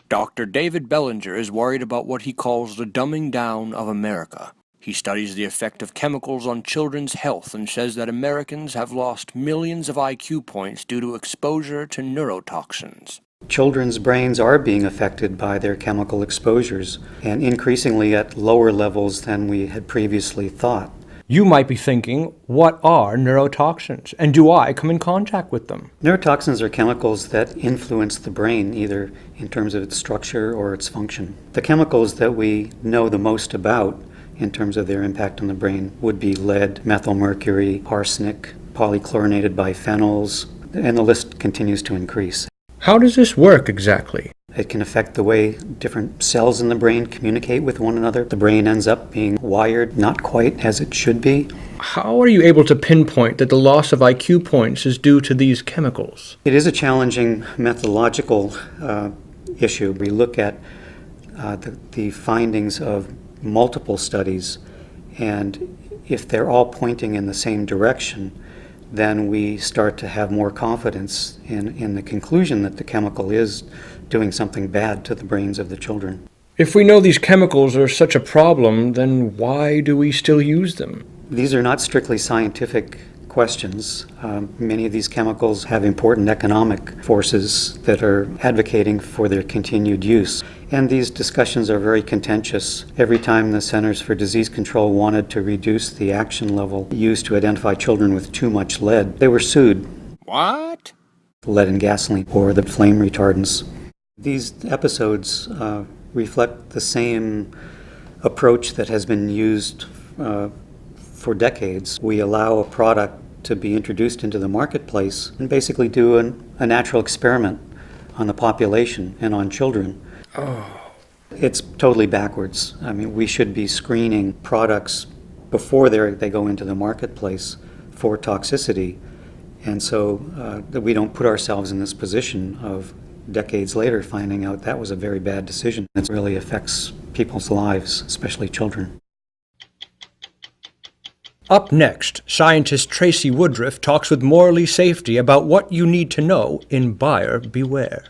Dr. David Bellinger is worried about what he calls the dumbing down of America. He studies the effect of chemicals on children's health and says that Americans have lost millions of IQ points due to exposure to neurotoxins. Children's brains are being affected by their chemical exposures, and increasingly at lower levels than we had previously thought. You might be thinking, what are neurotoxins, and do I come in contact with them? Neurotoxins are chemicals that influence the brain, either in terms of its structure or its function. The chemicals that we know the most about in terms of their impact on the brain would be lead, methylmercury, arsenic, polychlorinated biphenyls, and the list continues to increase. How does this work exactly? It can affect the way different cells in the brain communicate with one another. The brain ends up being wired not quite as it should be. How are you able to pinpoint that the loss of IQ points is due to these chemicals? It is a challenging methodological issue. We look at the findings of multiple studies, and if they're all pointing in the same direction, then we start to have more confidence in the conclusion that the chemical is doing something bad to the brains of the children. If we know these chemicals are such a problem, then why do we still use them? These are not strictly scientific questions. Many of these chemicals have important economic forces that are advocating for their continued use. And these discussions are very contentious. Every time the Centers for Disease Control wanted to reduce the action level used to identify children with too much lead, they were sued. What? Lead in gasoline or the flame retardants. These episodes reflect the same approach that has been used for decades. We allow a product to be introduced into the marketplace and basically do a natural experiment on the population and on children. Oh. It's totally backwards. I mean, we should be screening products before they go into the marketplace for toxicity, and so that we don't put ourselves in this position of decades later finding out that was a very bad decision. It really affects people's lives, especially children. Up next, scientist Tracy Woodruff talks with Morley Safety about what you need to know in Buyer Beware.